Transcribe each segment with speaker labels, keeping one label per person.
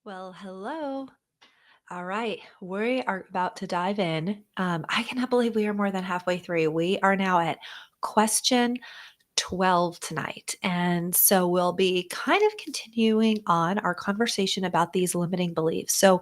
Speaker 1: Well, hello. All right, we are about to dive in. I cannot believe we are more than halfway through. We are now at question 12 tonight. And so we'll be kind of continuing on our conversation about these limiting beliefs. So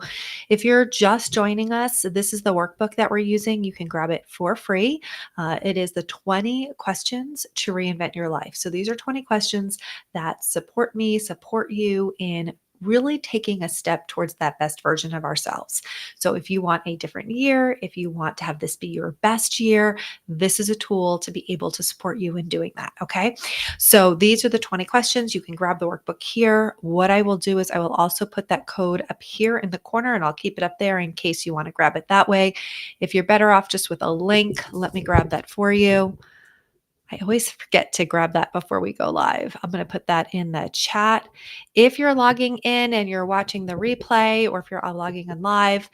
Speaker 1: if you're just joining us, this is the workbook that we're using. You can grab it for free. It is the 20 questions to reinvent your life. So these are 20 questions that support me, support you in really taking a step towards that best version of ourselves. So if you want a different year, if you want to have this be your best year, this is a tool to be able to support you in doing that. Okay. So these are the 20 questions. You can grab the workbook here. What I will do is I will also put that code up here in the corner and I'll keep it up there in case you want to grab it that way. If you're better off just with a link, let me grab that for you. I always forget to grab that before we go live. I'm going to put that in the chat. If you're logging in and you're watching the replay, or if you're logging in live,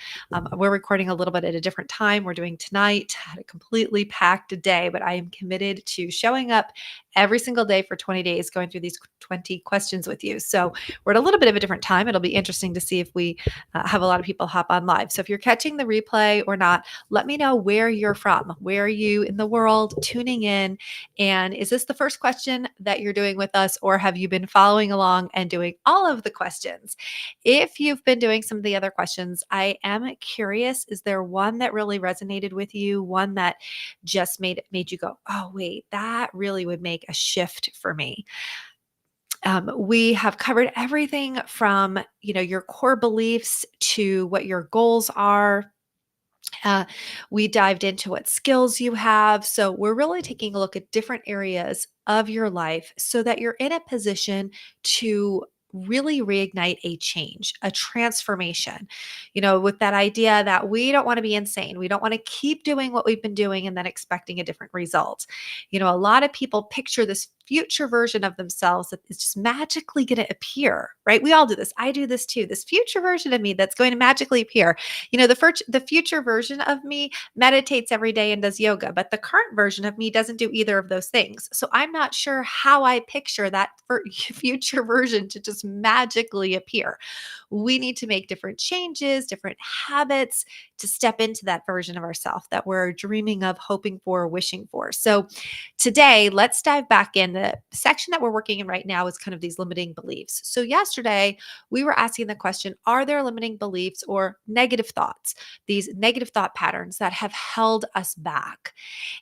Speaker 1: we're recording a little bit at a different time. We're doing tonight, had a completely packed day, but I am committed to showing up every single day for 20 days, going through these 20 questions with you. So we're at a little bit of a different time. It'll be interesting to see if we have a lot of people hop on live. So if you're catching the replay or not, let me know where you're from. Where are you in the world tuning in? And is this the first question that you're doing with us, or have you been following along and doing all of the questions? If you've been doing some of the other questions, I am curious, is there one that really resonated with you? One that just made you go, oh, wait, that really would make a shift for me? We have covered everything from, your core beliefs to what your goals are. uh, we dived into what skills you have. So, we're really taking a look at different areas of your life so that you're in a position to really reignite a change, a transformation. With that idea that we don't want to be insane. We don't want to keep doing what we've been doing and then expecting a different result. A lot of people picture this future version of themselves that is just magically going to appear, right? We all do this. I do this too. This future version of me that's going to magically appear. The future version of me meditates every day and does yoga, but the current version of me doesn't do either of those things. So I'm not sure how I picture that future version to just magically appear. We need to make different changes, different habits to step into that version of ourselves that we're dreaming of, hoping for, wishing for. So today, let's dive back in. The section that we're working in right now is kind of these limiting beliefs. So yesterday, we were asking the question, are there limiting beliefs or negative thoughts, these negative thought patterns that have held us back?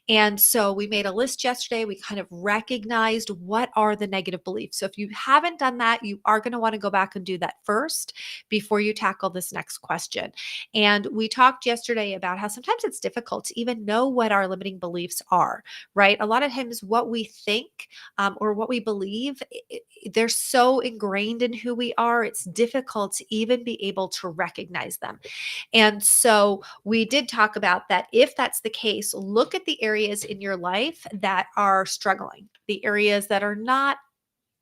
Speaker 1: And so we made a list yesterday. We kind of recognized what are the negative beliefs. So if you haven't done that, you are going to want to go back and do that first before you tackle this next question. And we talked yesterday about how sometimes it's difficult to even know what our limiting beliefs are, right? A lot of times what we think or what we believe, they're so ingrained in who we are, it's difficult to even be able to recognize them. And so we did talk about that. If that's the case, look at the areas in your life that are struggling, the areas that are not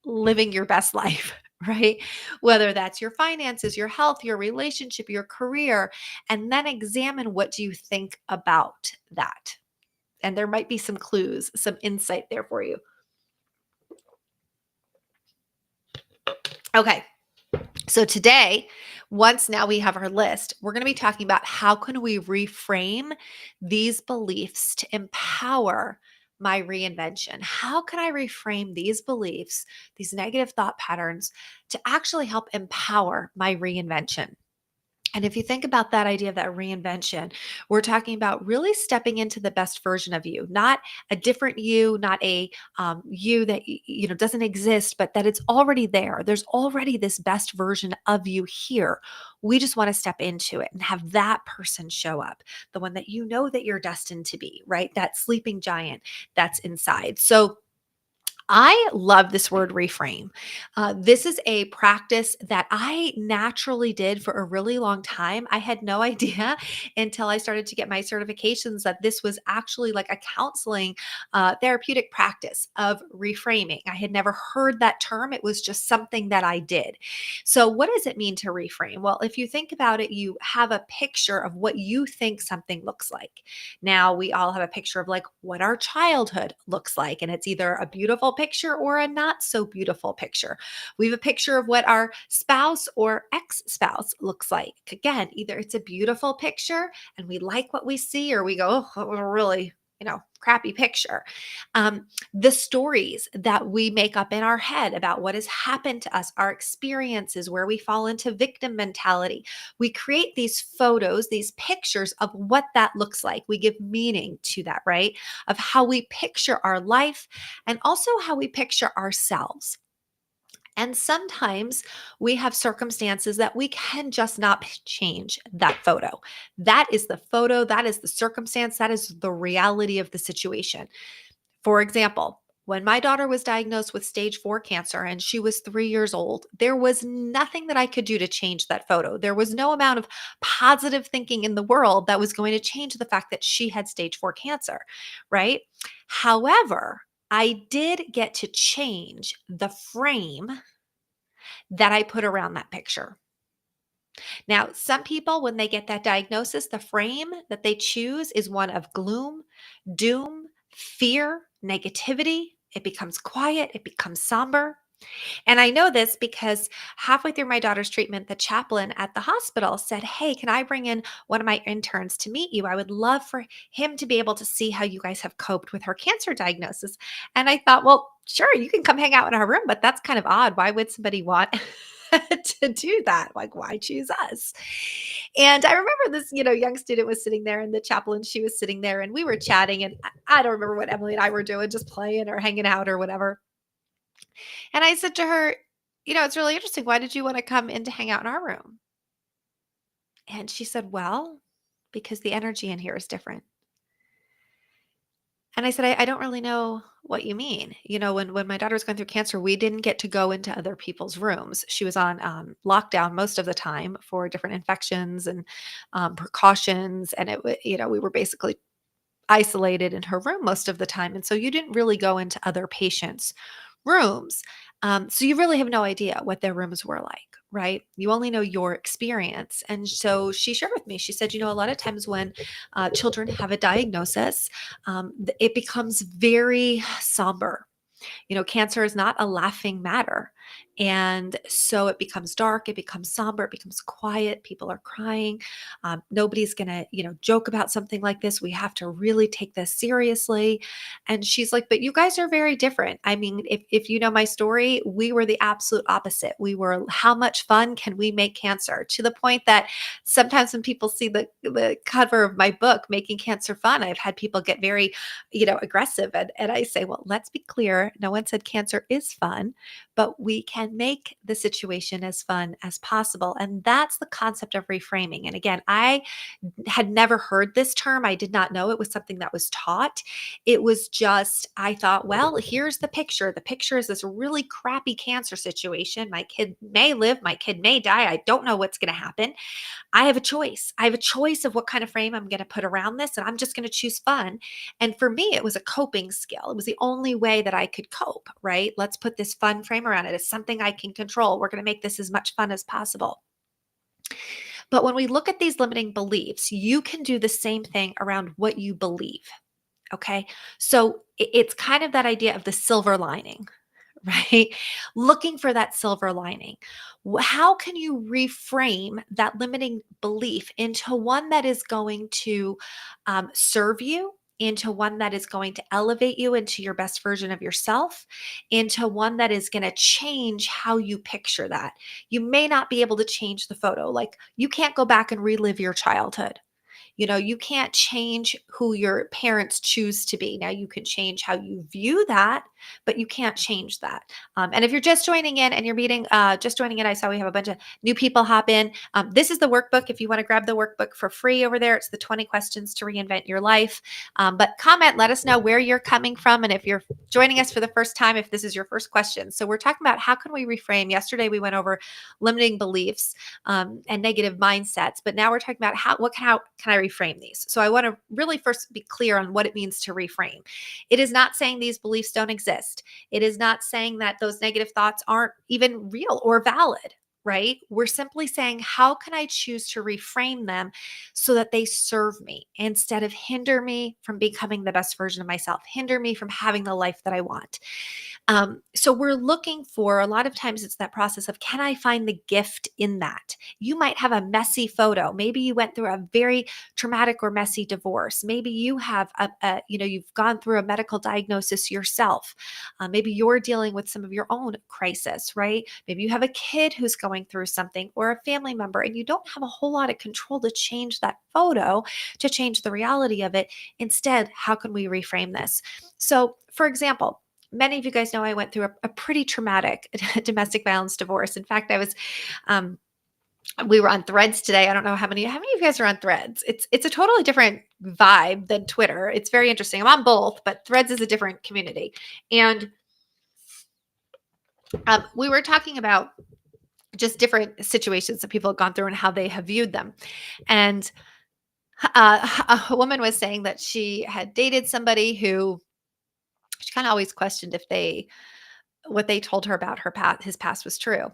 Speaker 1: living your best life. Right? Whether that's your finances, your health, your relationship, your career, and then examine what do you think about that. And there might be some clues, some insight there for you. Okay. So today, once now we have our list, we're going to be talking about how can we reframe these beliefs to empower my reinvention? How can I reframe these beliefs, these negative thought patterns to actually help empower my reinvention? And if you think about that idea of that reinvention, we're talking about really stepping into the best version of you, not a different you, not a you that doesn't exist, but that it's already there. There's already this best version of you here. We just want to step into it and have that person show up, the one that you know that you're destined to be, right? That sleeping giant that's inside. So I love this word reframe. This is a practice that I naturally did for a really long time. I had no idea until I started to get my certifications that this was actually like a counseling therapeutic practice of reframing. I had never heard that term. It was just something that I did. So, what does it mean to reframe? Well, if you think about it, you have a picture of what you think something looks like. Now, we all have a picture of like what our childhood looks like, and it's either a beautiful picture or a not so beautiful picture. We have a picture of what our spouse or ex-spouse looks like. Again, either it's a beautiful picture and we like what we see, or we go, oh, really, crappy picture. The stories that we make up in our head about what has happened to us, our experiences where we fall into victim mentality. We create these photos, these pictures of what that looks like. We give meaning to that, right? Of how we picture our life and also how we picture ourselves. And sometimes we have circumstances that we can just not change that photo. That is the photo, that is the circumstance, that is the reality of the situation. For example, when my daughter was diagnosed with stage 4 cancer and she was 3 years old, there was nothing that I could do to change that photo. There was no amount of positive thinking in the world that was going to change the fact that she had stage 4 cancer, right? However, I did get to change the frame that I put around that picture. Now, some people, when they get that diagnosis, the frame that they choose is one of gloom, doom, fear, negativity. It becomes quiet, it becomes somber. And I know this because halfway through my daughter's treatment, the chaplain at the hospital said, "Hey, can I bring in one of my interns to meet you? I would love for him to be able to see how you guys have coped with her cancer diagnosis." And I thought, well, sure, you can come hang out in our room, but that's kind of odd. Why would somebody want to do that? Like, why choose us? And I remember this, young student was sitting there and the chaplain, she was sitting there and we were chatting. And I don't remember what Emily and I were doing, just playing or hanging out or whatever. And I said to her, "It's really interesting. Why did you want to come in to hang out in our room?" And she said, "Well, because the energy in here is different." And I said, I don't really know what you mean. When my daughter was going through cancer, we didn't get to go into other people's rooms. She was on lockdown most of the time for different infections and precautions. And we were basically isolated in her room most of the time. And so you didn't really go into other patients' rooms. So you really have no idea what their rooms were like, right? You only know your experience. And so she shared with me, she said, a lot of times when children have a diagnosis, it becomes very somber. Cancer is not a laughing matter. And so it becomes dark, it becomes somber, it becomes quiet. People are crying. Nobody's going to, joke about something like this. We have to really take this seriously. And she's like, but you guys are very different. I mean, if you know my story, we were the absolute opposite. We were, how much fun can we make cancer? To the point that sometimes when people see the cover of my book, Making Cancer Fun, I've had people get very aggressive. And I say, well, let's be clear. No one said cancer is fun, but we can make the situation as fun as possible. And that's the concept of reframing. And again, I had never heard this term. I did not know it was something that was taught. It was just, I thought, well, here's the picture. The picture is this really crappy cancer situation. My kid may live, my kid may die. I don't know what's going to happen. I have a choice. I have a choice of what kind of frame I'm going to put around this, and I'm just going to choose fun. And for me, it was a coping skill. It was the only way that I could cope, right? Let's put this fun frame around it. It's something I can control. We're going to make this as much fun as possible. But when we look at these limiting beliefs, you can do the same thing around what you believe. Okay. So it's kind of that idea of the silver lining, right? Looking for that silver lining. How can you reframe that limiting belief into one that is going to serve you, into one that is going to elevate you into your best version of yourself, into one that is going to change how you picture that? You may not be able to change the photo. Like, you can't go back and relive your childhood. You can't change who your parents choose to be. Now, you can change how you view that, but you can't change that. And if you're just joining in and you're just joining in, I saw we have a bunch of new people hop in. This is the workbook. If you want to grab the workbook for free over there, it's the 20 questions to reinvent your life. But comment, let us know where you're coming from. And if you're joining us for the first time, if this is your first question. So we're talking about how can we reframe. Yesterday, we went over limiting beliefs and negative mindsets, but now we're talking about how can I reframe these? So I want to really first be clear on what it means to reframe. It is not saying these beliefs don't exist. It is not saying that those negative thoughts aren't even real or valid. right? We're simply saying, how can I choose to reframe them so that they serve me instead of hinder me from becoming the best version of myself, hinder me from having the life that I want? So we're looking for, a lot of times it's that process of, can I find the gift in that? You might have a messy photo. Maybe you went through a very traumatic or messy divorce. Maybe you have you've gone through a medical diagnosis yourself. Maybe you're dealing with some of your own crisis, right? Maybe you have a kid who's going through something or a family member, and you don't have a whole lot of control to change that photo, to change the reality of it. Instead, how can we reframe this? So, for example, many of you guys know I went through a pretty traumatic domestic violence divorce. In fact, um, we were on Threads today. I don't know how many of you guys are on Threads. It's a totally different vibe than Twitter. It's very interesting. I'm on both, but Threads is a different community. And we were talking about just different situations that people have gone through and how they have viewed them. And a woman was saying that she had dated somebody who she kind of always questioned if they what they told her about his past was true.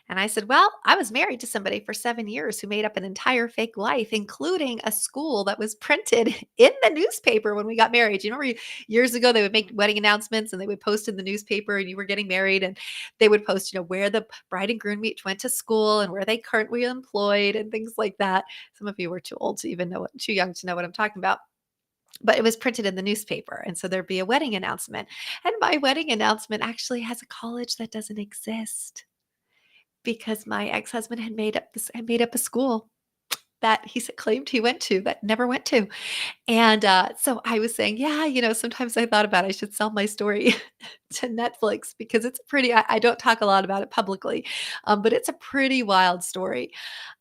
Speaker 1: And I said, well, I was married to somebody for 7 years who made up an entire fake life, including a school that was printed in the newspaper when we got married. You remember years ago, they would make wedding announcements and they would post in the newspaper and you were getting married, and they would post, where the bride and groom went to school and where they currently employed and things like that. Some of you were too old to even too young to know what I'm talking about, but it was printed in the newspaper. And so there'd be a wedding announcement. And my wedding announcement actually has a college that doesn't exist because my ex-husband had made up a school that he claimed he went to but never went to. And so I was saying, yeah, sometimes I thought about I should sell my story to Netflix because it's pretty, I don't talk a lot about it publicly, but it's a pretty wild story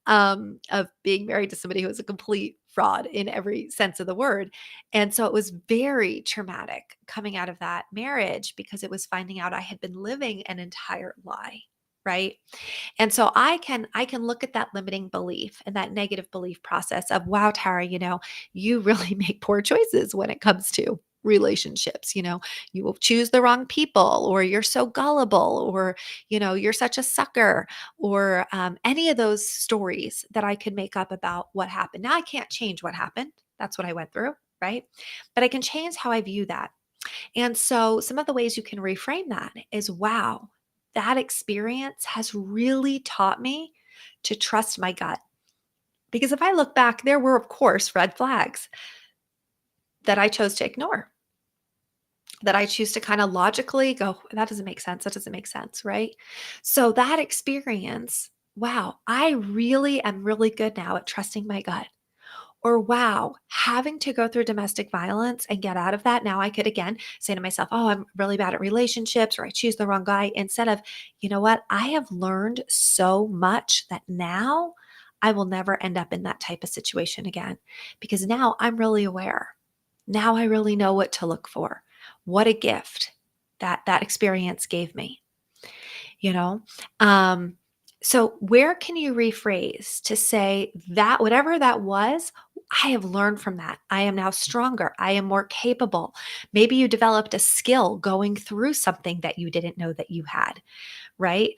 Speaker 1: of being married to somebody who was a complete fraud in every sense of the word. And so it was very traumatic coming out of that marriage because it was finding out I had been living an entire lie. Right. And so I can look at that limiting belief and that negative belief process of, wow, Tara, you really make poor choices when it comes to relationships. You will choose the wrong people, or you're so gullible, or you're such a sucker, or any of those stories that I could make up about what happened. Now I can't change what happened. That's what I went through, right? But I can change how I view that. And so some of the ways you can reframe that is, wow, that experience has really taught me to trust my gut. Because if I look back, there were, of course, red flags that I chose to ignore, that I choose to kind of logically go, that doesn't make sense. That doesn't make sense. Right. So that experience, wow, I really am really good now at trusting my gut. Or, wow, having to go through domestic violence and get out of that. Now I could again say to myself, oh, I'm really bad at relationships, or I choose the wrong guy. Instead of, you know what? I have learned so much that now I will never end up in that type of situation again, because now I'm really aware. Now I really know what to look for. What a gift that experience gave me, you know? Um, so where can you rephrase to say that whatever that was, I have learned from that. I am now stronger. I am more capable. Maybe you developed a skill going through something that you didn't know that you had, right?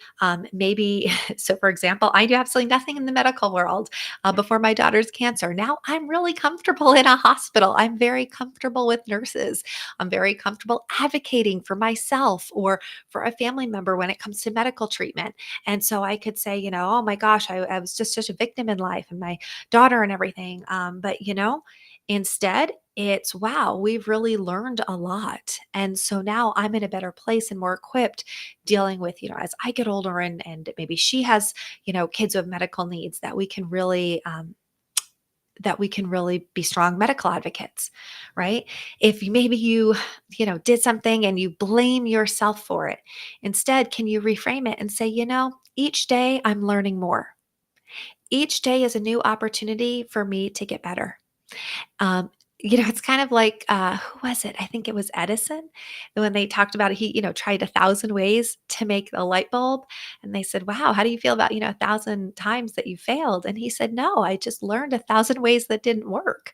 Speaker 1: Maybe, so for example, I do absolutely nothing in the medical world before my daughter's cancer. Now I'm really comfortable in a hospital. I'm very comfortable with nurses. I'm very comfortable advocating for myself or for a family member when it comes to medical treatment. And so I could say, oh my gosh, I was just such a victim in life and my daughter and everything. But, instead, it's, wow, we've really learned a lot. And so now I'm in a better place and more equipped dealing with, as I get older and maybe she has, kids with medical needs, that we can really be strong medical advocates, right? If maybe you did something and you blame yourself for it, instead, can you reframe it and say, each day I'm learning more. Each day is a new opportunity for me to get better. Um, it's kind of like, who was it? I think it was Edison. When they talked about it, he, tried 1,000 ways to make a light bulb. And they said, wow, how do you feel about, 1,000 times that you failed? And he said, no, I just learned 1,000 ways that didn't work.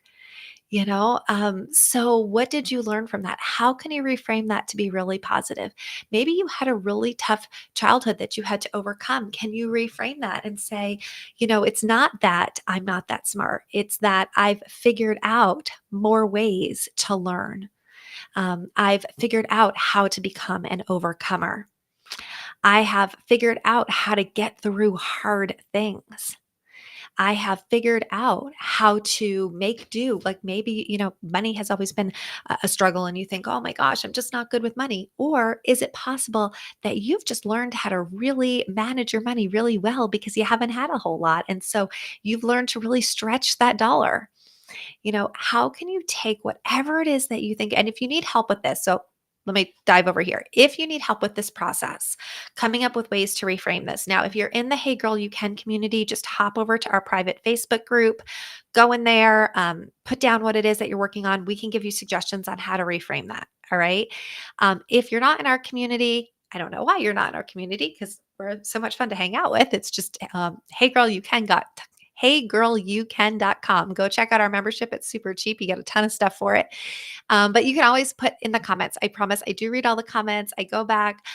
Speaker 1: So what did you learn from that? How can you reframe that to be really positive? Maybe you had a really tough childhood that you had to overcome. Can you reframe that and say, it's not that I'm not that smart, it's that I've figured out more ways to learn. I've figured out how to become an overcomer. I have figured out how to get through hard things. I have figured out how to make do. Like maybe, money has always been a struggle and you think, oh my gosh, I'm just not good with money. Or is it possible that you've just learned how to really manage your money really well because you haven't had a whole lot? And so you've learned to really stretch that dollar. How can you take whatever it is that you think? And if you need help with this, so let me dive over here. If you need help with this process, coming up with ways to reframe this. Now, if you're in the Hey Girl You Can community, just hop over to our private Facebook group, go in there, put down what it is that you're working on. We can give you suggestions on how to reframe that. All right. If you're not in our community, I don't know why you're not in our community because we're so much fun to hang out with. It's just Hey Girl You Can got heygirlyoucan.com. Go check out our membership. It's super cheap. You get a ton of stuff for it. But you can always put in the comments. I promise I do read all the comments. I go back.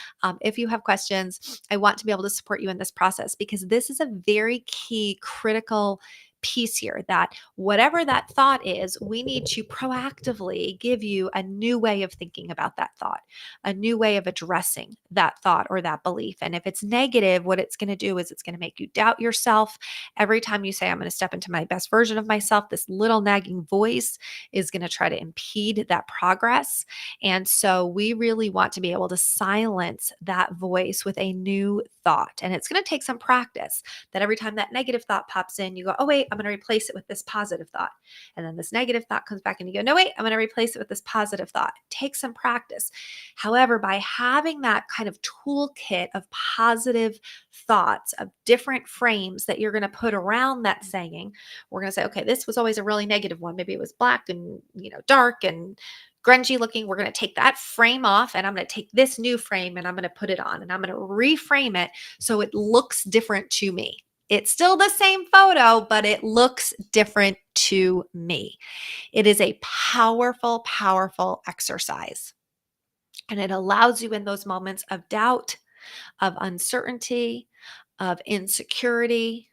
Speaker 1: If you have questions, I want to be able to support you in this process because this is a very key, critical piece here that whatever that thought is, we need to proactively give you a new way of thinking about that thought, a new way of addressing that thought or that belief. And if it's negative, what it's going to do is it's going to make you doubt yourself. Every time you say, I'm going to step into my best version of myself, this little nagging voice is going to try to impede that progress. And so we really want to be able to silence that voice with a new thought. And it's going to take some practice that every time that negative thought pops in, you go, oh, wait, I'm going to replace it with this positive thought. And then this negative thought comes back and you go, no, wait, I'm going to replace it with this positive thought. Take some practice. However, by having that kind of toolkit of positive thoughts, of different frames that you're going to put around that saying, we're going to say, okay, this was always a really negative one. Maybe it was black and, dark and grungy looking. We're going to take that frame off and I'm going to take this new frame and I'm going to put it on and I'm going to reframe it so it looks different to me. It's still the same photo, but it looks different to me. It is a powerful, powerful exercise. And it allows you in those moments of doubt, of uncertainty, of insecurity,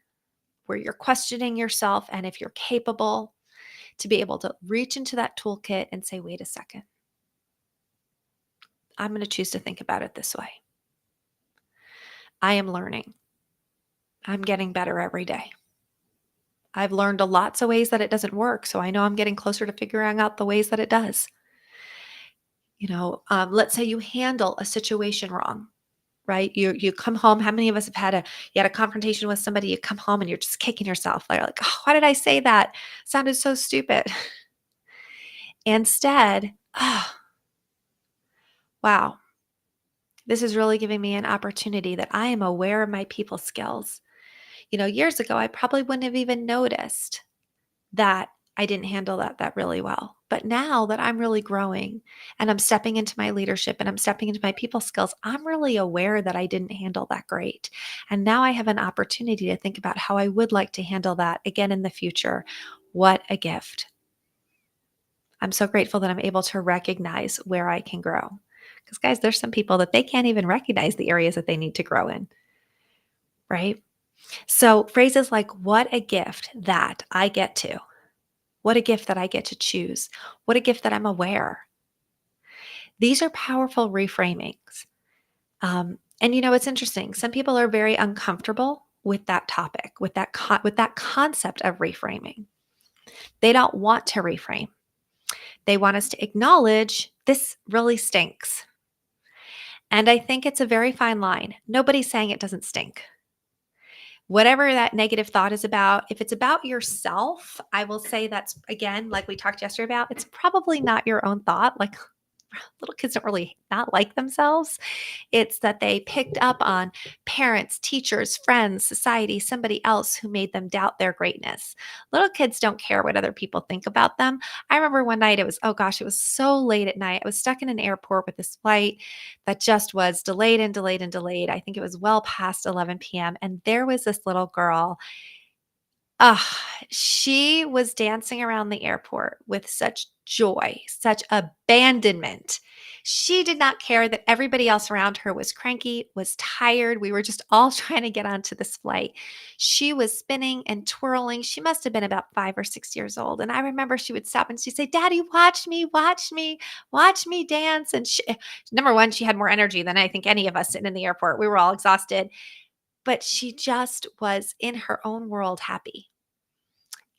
Speaker 1: where you're questioning yourself and if you're capable, to be able to reach into that toolkit and say, wait a second, I'm going to choose to think about it this way. I am learning. I'm getting better every day. I've learned lots of ways that it doesn't work. So I know I'm getting closer to figuring out the ways that it does. Let's say you handle a situation wrong, right? You come home. How many of us have you had a confrontation with somebody, you come home and you're just kicking yourself. Like, oh, why did I say that? Sounded so stupid. Instead, oh, wow, this is really giving me an opportunity that I am aware of my people skills. Years ago, I probably wouldn't have even noticed that I didn't handle that really well. But now that I'm really growing and I'm stepping into my leadership and I'm stepping into my people skills, I'm really aware that I didn't handle that great. And now I have an opportunity to think about how I would like to handle that again in the future. What a gift. I'm so grateful that I'm able to recognize where I can grow. Because, guys, there's some people that they can't even recognize the areas that they need to grow in, right? So, phrases like, what a gift that I get to. What a gift that I get to choose. What a gift that I'm aware. These are powerful reframings. It's interesting. Some people are very uncomfortable with that topic, with that concept of reframing. They don't want to reframe. They want us to acknowledge this really stinks. And I think it's a very fine line. Nobody's saying it doesn't stink. Whatever that negative thought is about, if it's about yourself, I will say that's, again, like we talked yesterday about, it's probably not your own thought. Like little kids don't really not like themselves. It's that they picked up on parents, teachers, friends, society, somebody else who made them doubt their greatness. Little kids don't care what other people think about them. I remember one night it was so late at night. I was stuck in an airport with this flight that just was delayed and delayed and delayed. I think it was well past 11 p.m. And there was this little girl Ah, she was dancing around the airport with such joy, such abandonment. She did not care that everybody else around her was cranky, was tired. We were just all trying to get onto this flight. She was spinning and twirling. She must have been about 5 or 6 years old. And I remember she would stop and she'd say, Daddy, watch me dance. And number one, she had more energy than I think any of us sitting in the airport. We were all exhausted, but she just was in her own world happy.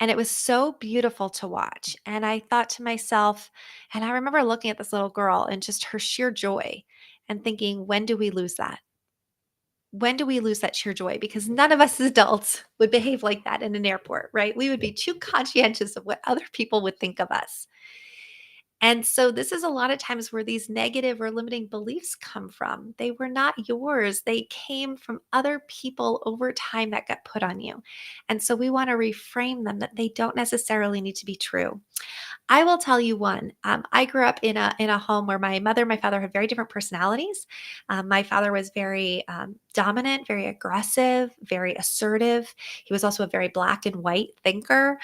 Speaker 1: And it was so beautiful to watch. And I thought to myself, and I remember looking at this little girl and just her sheer joy and thinking, when do we lose that? When do we lose that sheer joy? Because none of us as adults would behave like that in an airport, right? We would be too conscientious of what other people would think of us. And so this is a lot of times where these negative or limiting beliefs come from. They were not yours. They came from other people over time that got put on you. And so we want to reframe them that they don't necessarily need to be true. I will tell you one. I grew up in a home where my mother and my father had very different personalities. My father was very dominant, very aggressive, very assertive. He was also a very black and white thinker.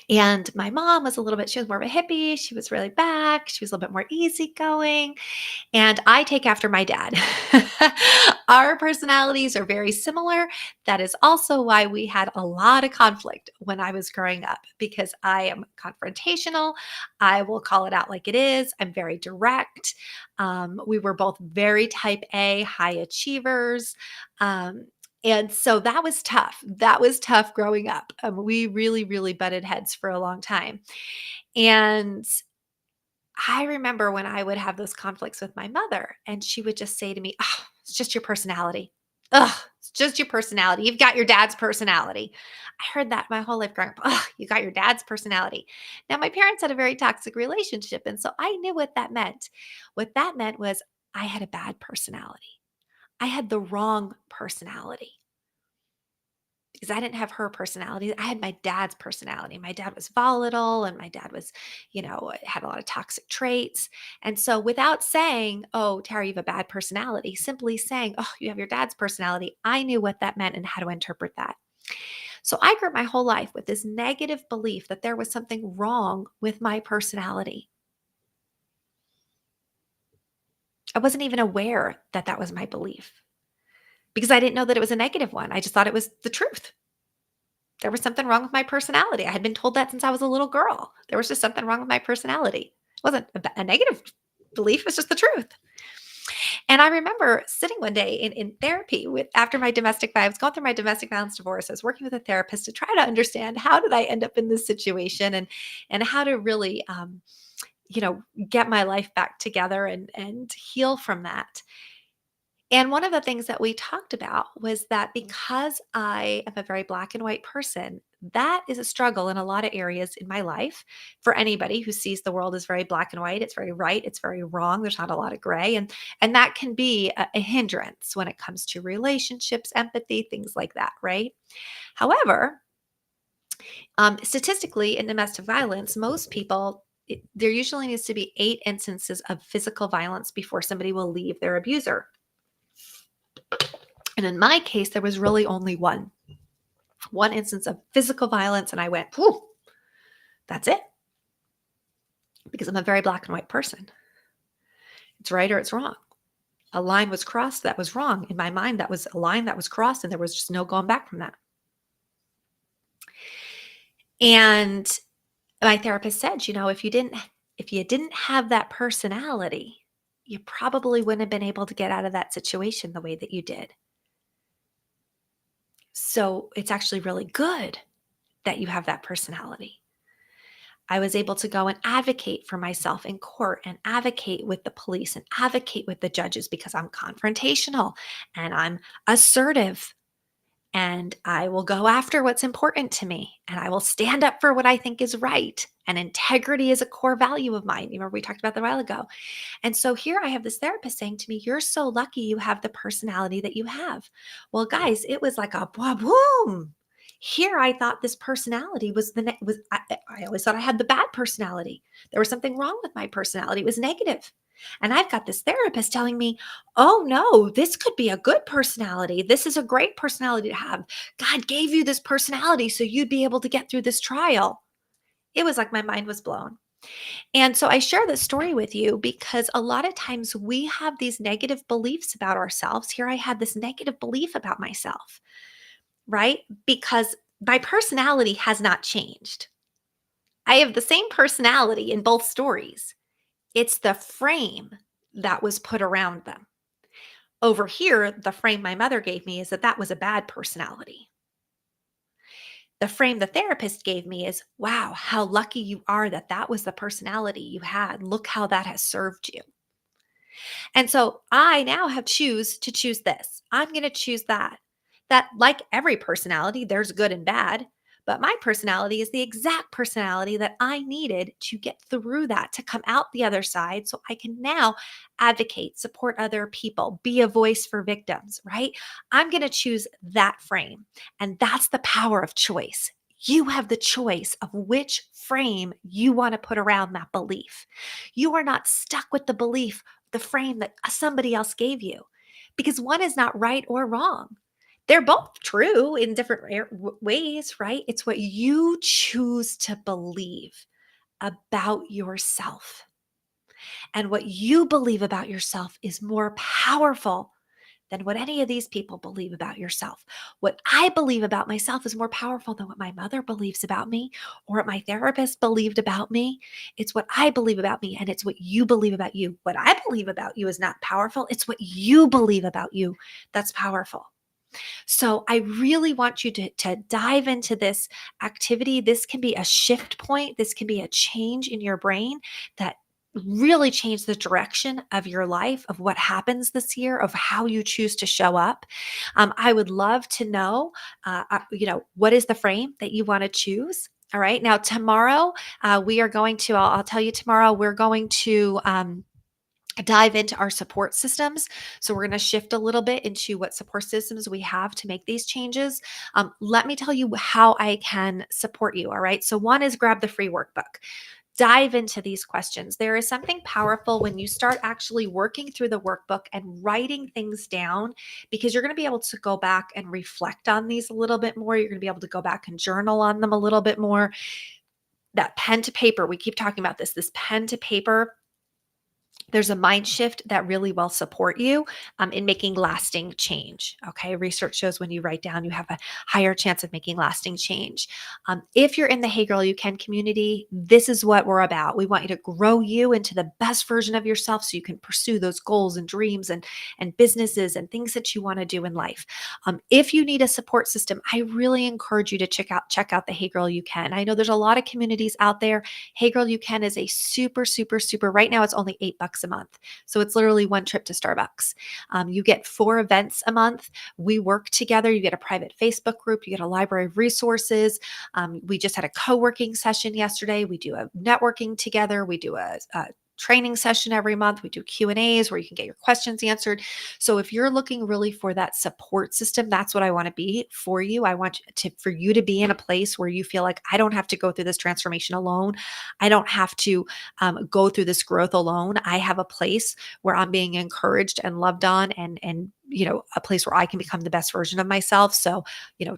Speaker 1: And my mom was a little bit, she was more of a hippie. She was really back. She was a little bit more easygoing. And I take after my dad. Our personalities are very similar. That is also why we had a lot of conflict when I was growing up, because I am confrontational. I will call it out like it is. I'm very direct. We were both very type A, high achievers. And so that was tough. That was tough growing up. We really, really butted heads for a long time. And I remember when I would have those conflicts with my mother, and she would just say to me, "Oh, it's just your personality. Ugh, it's just your personality. You've got your dad's personality." I heard that my whole life growing up. "Ugh, you got your dad's personality." Now, my parents had a very toxic relationship, and so I knew what that meant. What that meant was I had a bad personality. I had the wrong personality because I didn't have her personality. I had my dad's personality. My dad was volatile and my dad was, had a lot of toxic traits. And so without saying, "Oh, Tara, you have a bad personality," simply saying, "Oh, you have your dad's personality," I knew what that meant and how to interpret that. So I grew up my whole life with this negative belief that there was something wrong with my personality. I wasn't even aware that that was my belief because I didn't know that it was a negative one. I just thought it was the truth. There was something wrong with my personality. I had been told that since I was a little girl. There was just something wrong with my personality. It wasn't a negative belief, it's just the truth. And I remember sitting one day in therapy with after my domestic violence, I was going through my domestic violence divorce. I was working with a therapist to try to understand how did I end up in this situation and how to really you know, get my life back together and heal from that. And one of the things that we talked about was that because I am a very black and white person, that is a struggle in a lot of areas in my life for anybody who sees the world as very black and white. It's very right, it's very wrong. There's not a lot of gray, and that can be a hindrance when it comes to relationships, empathy, things like that, right? However, statistically in domestic violence, most people there usually needs to be 8 instances of physical violence before somebody will leave their abuser. And in my case, there was really only one instance of physical violence. And I went, whew, that's it. Because I'm a very black and white person. It's right or it's wrong. A line was crossed that was wrong. In my mind, that was a line that was crossed, and there was just no going back from that. And my therapist said, if you didn't have that personality, you probably wouldn't have been able to get out of that situation the way that you did. So it's actually really good that you have that personality. I was able to go and advocate for myself in court and advocate with the police and advocate with the judges because I'm confrontational and I'm assertive and I will go after what's important to me and I will stand up for what I think is right. And integrity is a core value of mine. You remember we talked about that a while ago. And so here I have this therapist saying to me, "You're so lucky you have the personality that you have." Well, guys, it was like a boom. Here, I thought this personality was I always thought I had the bad personality. There was something wrong with my personality. It was negative. And I've got this therapist telling me, oh no, this could be a good personality. This is a great personality to have. God gave you this personality so you'd be able to get through this trial. It was like my mind was blown. And so I share this story with you because a lot of times we have these negative beliefs about ourselves. Here I had this negative belief about myself, right? Because my personality has not changed. I have the same personality in both stories. It's the frame that was put around them. Over here, the frame my mother gave me is that that was a bad personality. The frame the therapist gave me is, wow, how lucky you are that that was the personality you had. Look how that has served you. And so I now have choose this. I'm going to choose that. That, like every personality, there's good and bad, but my personality is the exact personality that I needed to get through that, to come out the other side so I can now advocate, support other people, be a voice for victims, right? I'm going to choose that frame. And that's the power of choice. You have the choice of which frame you want to put around that belief. You are not stuck with the belief, the frame that somebody else gave you, because one is not right or wrong. They're both true in different ways, right? It's what you choose to believe about yourself. And what you believe about yourself is more powerful than what any of these people believe about yourself. What I believe about myself is more powerful than what my mother believes about me or what my therapist believed about me. It's what I believe about me, and it's what you believe about you. What I believe about you is not powerful. It's what you believe about you that's powerful. So I really want you to dive into this activity. This can be a shift point. This can be a change in your brain that really change the direction of your life, of what happens this year, of how you choose to show up. I would love to know, what is the frame that you want to choose? All right. Now, tomorrow, we are going to, I'll tell you tomorrow, we're going to, dive into our support systems. So we're going to shift a little bit into what support systems we have to make these changes. Let me tell you how I can support you. All right. So one is grab the free workbook. Dive into these questions. There is something powerful when you start actually working through the workbook and writing things down, because you're going to be able to go back and reflect on these a little bit more. You're going to be able to go back and journal on them a little bit more. That pen to paper, we keep talking about this pen to paper, there's a mind shift that really will support you in making lasting change. Okay. Research shows when you write down, you have a higher chance of making lasting change. If you're in the Hey Girl You Can community, this is what we're about. We want you to grow you into the best version of yourself so you can pursue those goals and dreams and businesses and things that you want to do in life. If you need a support system, I really encourage you to check out the Hey Girl You Can. I know there's a lot of communities out there. Hey Girl You Can is a super, super, super, right now it's only $8 a month. So it's literally one trip to Starbucks. You get 4 events a month. We work together. You get a private Facebook group. You get a library of resources. We just had a co-working session yesterday. We do a networking together. We do a training session every month. We do Q&As where you can get your questions answered. So if you're looking really for that support system, that's what I want to be for you. I want for you to be in a place where you feel like I don't have to go through this transformation alone. I don't have to go through this growth alone. I have a place where I'm being encouraged and loved on, and a place where I can become the best version of myself. So,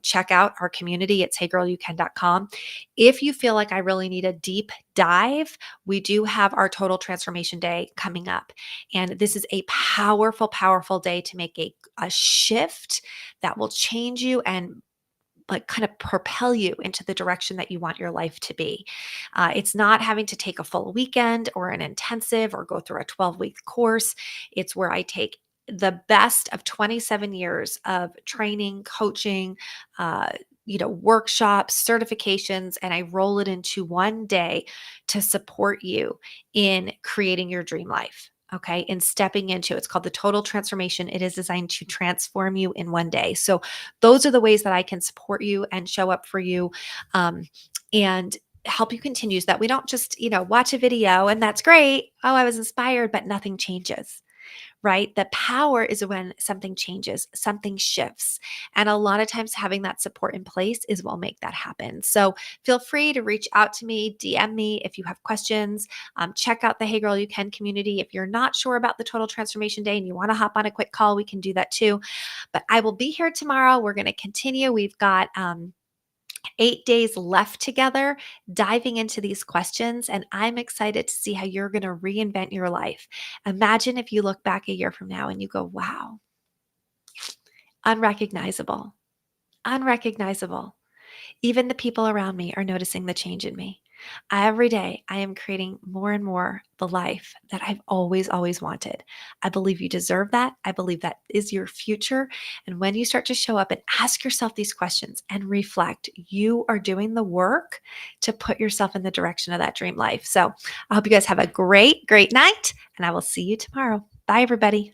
Speaker 1: check out our community. It's heygirlyoucan.com. If you feel like I really need a deep dive, we do have our Total Transformation Day coming up. And this is a powerful, powerful day to make a shift that will change you and like kind of propel you into the direction that you want your life to be. It's not having to take a full weekend or an intensive or go through a 12-week course. It's where I take the best of 27 years of training, coaching, workshops, certifications, and I roll it into one day to support you in creating your dream life. Okay. And stepping into it's called the Total Transformation. It is designed to transform you in one day. So, those are the ways that I can support you and show up for you and help you continue so that we don't just, watch a video and that's great. Oh, I was inspired, but nothing changes. right? The power is when something changes, something shifts. And a lot of times having that support in place is what will make that happen. So feel free to reach out to me, DM me if you have questions. Check out the Hey Girl You Can community. If you're not sure about the Total Transformation Day and you want to hop on a quick call, we can do that too. But I will be here tomorrow. We're going to continue. We've got 8 days left together diving into these questions, and I'm excited to see how you're going to reinvent your life. Imagine if you look back a year from now and you go, wow, unrecognizable, unrecognizable. Even the people around me are noticing the change in me. Every day, I am creating more and more the life that I've always, always wanted. I believe you deserve that. I believe that is your future. And when you start to show up and ask yourself these questions and reflect, you are doing the work to put yourself in the direction of that dream life. So I hope you guys have a great, great night, and I will see you tomorrow. Bye, everybody.